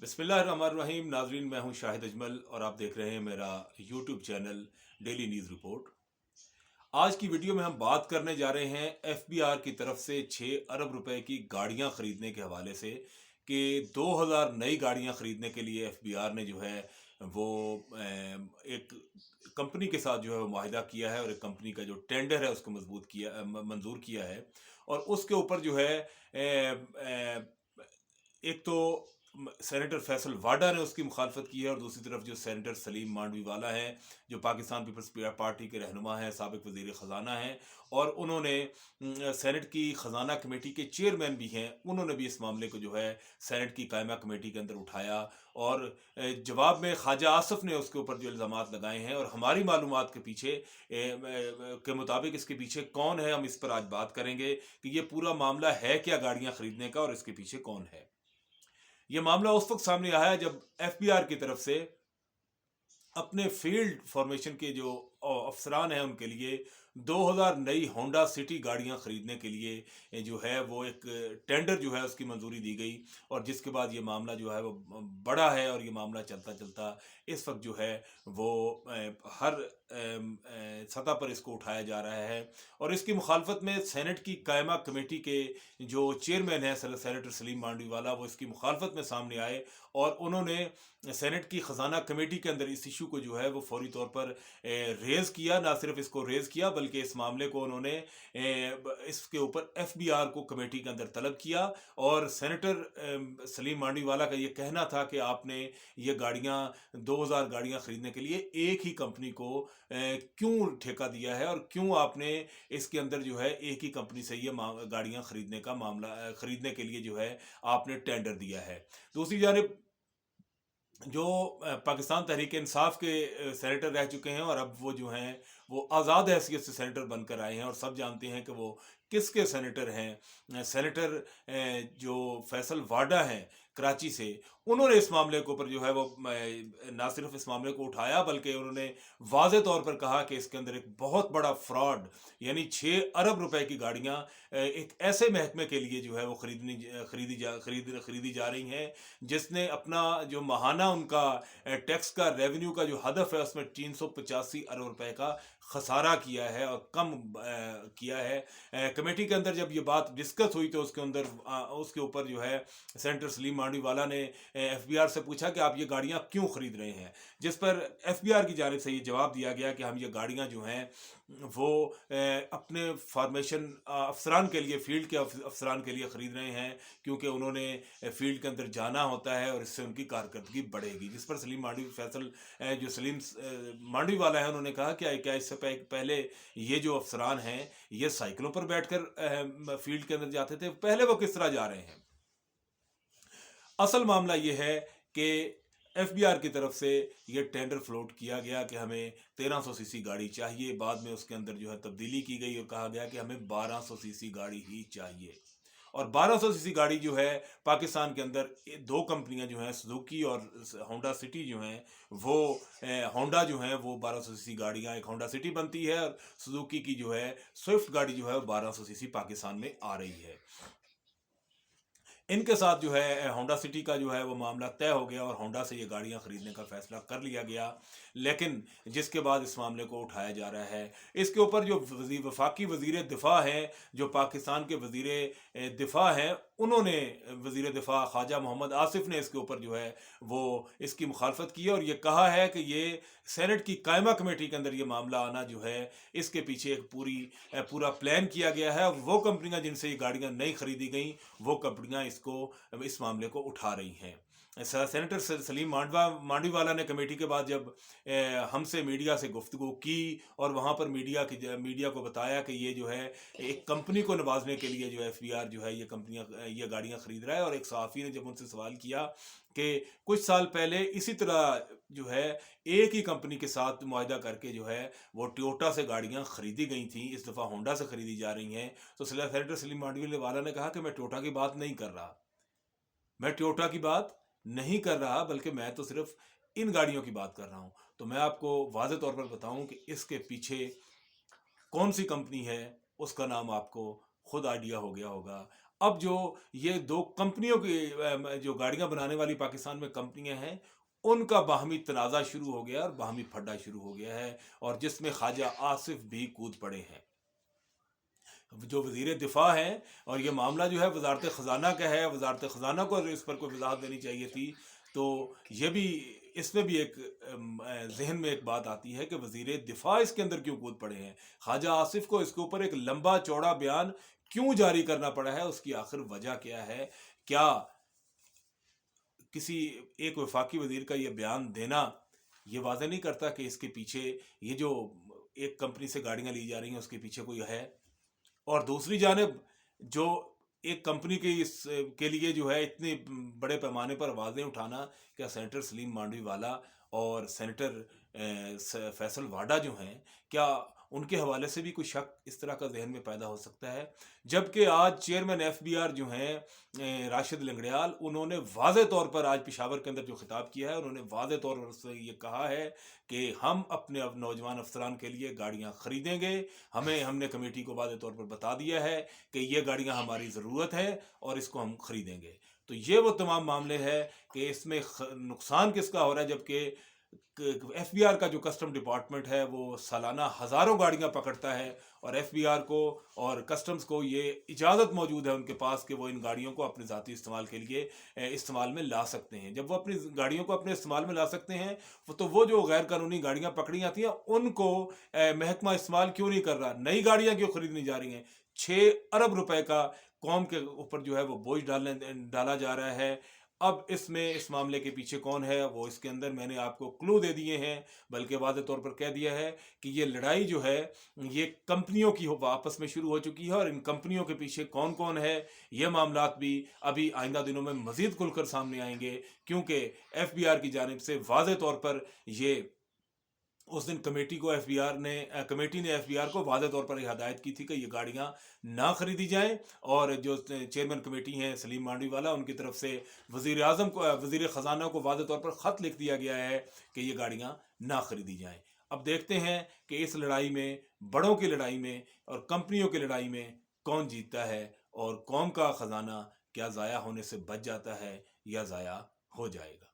बिस्मिल्लाहिर्रहमानिर्रहीम। नाजरीन, मैं हूं शाहिद अजमल और आप देख रहे हैं मेरा YouTube channel daily news report. आज की वीडियो में हम बात करने जा रहे हैं एफबीआर की तरफ से 6 अरब रुपए की गाड़ियां खरीदने के हवाले से कि 2000 नई गाड़ियां खरीदने के लिए एफबीआर ने जो है वो एक कंपनी के साथ जो है वो मुआहिदा किया है और एक कंपनी का जो टेंडर है उसको मजबूत किया मंजूर किया है। और उसके ऊपर जो है एक तो सेनेटर फैसल वाडा ने उसकी मुखालफत की है और दूसरी तरफ जो सेनेटर सलीम मांडवी वाला है जो पाकिस्तान पीपल्स पार्टी के रहनुमा हैं, साबिक वजीर ख़जाना हैं और उन्होंने सेनेट की ख़जाना कमेटी के चेयरमैन भी हैं, उन्होंने भी इस मामले को जो है सेनेट की कायमा कमेटी के अंदर उठाया और जवाब में ख्वाजा आसफ ने उसके ऊपर जो इल्ज़ामात लगाए हैं और हमारी मालूमात के पीछे के मुताबिक इसके पीछे कौन है, हम इस पर आज बात करेंगे कि ये पूरा मामला है क्या गाड़ियाँ ख़रीदने का और इसके पीछे कौन है। ये मामला उस वक्त सामने आया जब एफबीआर की तरफ से अपने फील्ड फॉर्मेशन के जो अफसरान हैं उनके लिए 2000 नई होंडा सिटी गाड़ियां खरीदने के लिए जो है वो एक टेंडर जो है उसकी मंजूरी दी गई और जिसके बाद ये मामला जो है वो बड़ा है और ये मामला चलता चलता इस वक्त जो है वो हर सतह पर इसको उठाया जा रहा है और इसकी मुखालफत में सेनेट की कायमा कमेटी के जो चेयरमैन है सेनेटर सलीम मांडवी वाला, वो इसकी मुखालफत में सामने आए और उन्होंने सेनेट की ख़जाना कमेटी के अंदर इस इशू को जो है वो फौरी तौर पर रेज़ किया। ना सिर्फ इसको रेज़ किया बल्कि इस मामले को उन्होंने इसके ऊपर एफबीआर को कमेटी के अंदर तलब किया और सेनेटर सलीम मांडवी वाला का ये कहना था कि आपने ये गाड़ियाँ 2000 गाड़ियाँ ख़रीदने के लिए एक ही कंपनी को क्यों ठेका दिया है और क्यों आपने इसके अंदर जो है एक ही कंपनी से ये गाड़ियाँ खरीदने का मामला खरीदने के लिए जो है आपने टेंडर दिया है। दूसरी जानिब जो पाकिस्तान तहरीक इंसाफ के सेनेटर रह चुके हैं और अब वो जो हैं वो आज़ाद हैसियत से सेनेटर बनकर आए हैं और सब जानते हैं कि वो किसके सेनेटर हैं। सेनेटर जो फैसल वाडा हैं कराची से, उन्होंने इस मामले के ऊपर जो है वो ना सिर्फ इस मामले को उठाया बल्कि उन्होंने वाज़े तौर पर कहा कि इसके अंदर एक बहुत बड़ा फ्रॉड यानी 6 अरब रुपए की गाड़ियाँ एक ऐसे महकमे के लिए जो है वो खरीदी जा रही हैं जिसने अपना जो माहाना उनका टैक्स का रेवेन्यू का जो हदफ है उसमें 385 अरब रुपए का खसारा किया है और कम किया है। कमेटी के अंदर जब ये बात डिस्कस हुई तो उसके अंदर उसके ऊपर जो है सेनेटर सलीम मांडवी वाला ने एफबीआर से पूछा कि आप ये गाड़ियां क्यों खरीद रहे हैं, जिस पर एफबीआर की जानिब से ये जवाब दिया गया कि हम ये गाड़ियां जो हैं वो अपने फॉर्मेशन अफसरान के लिए, फील्ड के अफसरान के लिए ख़रीद रहे हैं क्योंकि उन्होंने फील्ड के अंदर जाना होता है और इससे उनकी कारकर्दगी बढ़ेगी। जिस पर सलीम मांडवी फैसल जो सलीम मांडवी वाला है उन्होंने कहा क्या इससे पहले ये जो अफसरान हैं ये साइकिलों पर बैठकर फील्ड के अंदर जाते थे, पहले वो किस तरह जा रहे हैं। असल मामला ये है कि एफबीआर की तरफ से ये टेंडर फ्लोट किया गया कि हमें 1300 सीसी गाड़ी चाहिए, बाद में उसके अंदर जो है तब्दीली की गई और कहा गया कि हमें 1200 सीसी गाड़ी ही चाहिए और 1200 सीसी गाड़ी जो है पाकिस्तान के अंदर दो कंपनियां जो हैं सुजुकी और होंडा सिटी जो हैं वो होंडा जो है वो 1200 सीसी गाड़ियां, एक होंडा सिटी बनती है और सुजुकी की जो है स्विफ्ट गाड़ी जो है 1200 सीसी पाकिस्तान में आ रही है। इनके साथ जो है होंडा सिटी का जो है वो मामला तय हो गया और होंडा से ये गाड़ियां खरीदने का फैसला कर लिया गया, लेकिन जिसके बाद इस मामले को उठाया जा रहा है इसके ऊपर जो वफाकी वजीर दिफा हैं, जो पाकिस्तान के वजीर दिफा हैं, उन्होंने वजीर दिफा ख्वाजा मोहम्मद आसिफ ने इसके ऊपर जो है वो इसकी मुखालफत की और ये कहा है कि ये सेनेट की कायमा कमेटी के अंदर ये मामला आना जो है इसके पीछे एक पूरा प्लान किया गया है। वो कंपनियां जिनसे ये गाड़ियां नहीं खरीदी गई वो कंपनियां इस मामले को उठा रही हैं। सेनेटर सलीम मांडवी वाला ने कमेटी के बाद जब हमसे मीडिया से गुफ्तगू की और वहाँ पर मीडिया को बताया कि ये जो है एक कंपनी को नवाजने के लिए जो एफबीआर जो है ये गाड़ियाँ खरीद रहा है और एक सहाफ़ी ने जब उनसे सवाल किया कि कुछ साल पहले इसी तरह जो है एक ही कंपनी के साथ मुआहदा करके जो है वो टोयोटा से गाड़ियाँ खरीदी गई थी, इस दफ़ा होंडा से खरीदी जा रही हैं, तो सेनेटर सलीम मांडवी वाला ने कहा कि मैं टोयोटा की बात नहीं कर रहा, मैं टोयोटा की बात नहीं कर रहा बल्कि मैं तो सिर्फ इन गाड़ियों की बात कर रहा हूं। तो मैं आपको वाज़े तौर पर बताऊं कि इसके पीछे कौन सी कंपनी है, उसका नाम आपको खुद आइडिया हो गया होगा। اب جو یہ دو کمپنیوں کی جو گاڑیاں بنانے والی پاکستان میں کمپنیاں ہیں، ان کا باہمی تنازع شروع ہو گیا اور باہمی پھڈا شروع ہو گیا ہے، اور جس میں خواجہ آصف بھی کود پڑے ہیں جو وزیر دفاع ہیں۔ اور یہ معاملہ جو ہے وزارت خزانہ کا ہے، وزارت خزانہ کو اس پر کوئی وضاحت دینی چاہیے تھی۔ تو یہ بھی اس میں بھی ایک ذہن میں ایک بات آتی ہے کہ وزیر دفاع اس کے اندر کیوں کود پڑے ہیں، خواجہ آصف کو اس کے اوپر ایک لمبا چوڑا بیان کیوں جاری کرنا پڑا ہے، اس کی آخر وجہ کیا ہے؟ کیا کسی ایک وفاقی وزیر کا یہ بیان دینا یہ واضح نہیں کرتا کہ اس کے پیچھے یہ جو ایک کمپنی سے گاڑیاں لی جا رہی ہیں اس کے پیچھے کوئی ہے؟ اور دوسری جانب جو ایک کمپنی کے اس کے لیے جو ہے اتنے بڑے پیمانے پر آوازیں اٹھانا، کیا سینیٹر سلیم مانڈوی والا اور سینیٹر فیصل واڈا جو ہیں، کیا ان کے حوالے سے بھی کوئی شک اس طرح کا ذہن میں پیدا ہو سکتا ہے؟ جبکہ آج چیئرمین ایف بی آر جو ہیں راشد لنگڑیال، انہوں نے واضح طور پر آج پشاور کے اندر جو خطاب کیا ہے، انہوں نے واضح طور پر سے یہ کہا ہے کہ ہم اپنے نوجوان افسران کے لیے گاڑیاں خریدیں گے، ہم نے کمیٹی کو واضح طور پر بتا دیا ہے کہ یہ گاڑیاں ہماری ضرورت ہے اور اس کو ہم خریدیں گے۔ تو یہ وہ تمام معاملے ہیں کہ اس میں نقصان کس کا ہو رہا ہے، جبکہ ایف بی آر کا جو کسٹم ڈپارٹمنٹ ہے وہ سالانہ ہزاروں گاڑیاں پکڑتا ہے، اور ایف بی آر کو اور کسٹمز کو یہ اجازت موجود ہے ان کے پاس کہ وہ ان گاڑیوں کو اپنے ذاتی استعمال کے لیے استعمال میں لا سکتے ہیں۔ جب وہ اپنی گاڑیوں کو اپنے استعمال میں لا سکتے ہیں تو وہ جو غیر قانونی گاڑیاں پکڑی جاتی ہیں ان کو محکمہ استعمال کیوں نہیں کر رہا؟ نئی گاڑیاں کیوں خریدنی جا رہی ہیں؟ 6 ارب روپے کا قوم کے اوپر جو ہے وہ بوجھ ڈالا جا رہا ہے۔ اب اس میں اس معاملے کے پیچھے کون ہے، وہ اس کے اندر میں نے آپ کو کلو دے دیے ہیں، بلکہ واضح طور پر کہہ دیا ہے کہ یہ لڑائی جو ہے یہ کمپنیوں کی آپس میں شروع ہو چکی ہے، اور ان کمپنیوں کے پیچھے کون کون ہے یہ معاملات بھی ابھی آئندہ دنوں میں مزید کھل کر سامنے آئیں گے، کیونکہ ایف بی آر کی جانب سے واضح طور پر یہ اس دن کمیٹی نے ایف بی آر کو واضح طور پر یہ ہدایت کی تھی کہ یہ گاڑیاں نہ خریدی جائیں، اور جو چیئرمین کمیٹی ہیں سلیم مانڈوی والا، ان کی طرف سے وزیر اعظم کو، وزیر خزانہ کو واضح طور پر خط لکھ دیا گیا ہے کہ یہ گاڑیاں نہ خریدی جائیں۔ اب دیکھتے ہیں کہ اس لڑائی میں، بڑوں کی لڑائی میں اور کمپنیوں کی لڑائی میں کون جیتتا ہے، اور قوم کا خزانہ کیا ضائع ہونے سے بچ جاتا ہے یا ضائع ہو جائے گا۔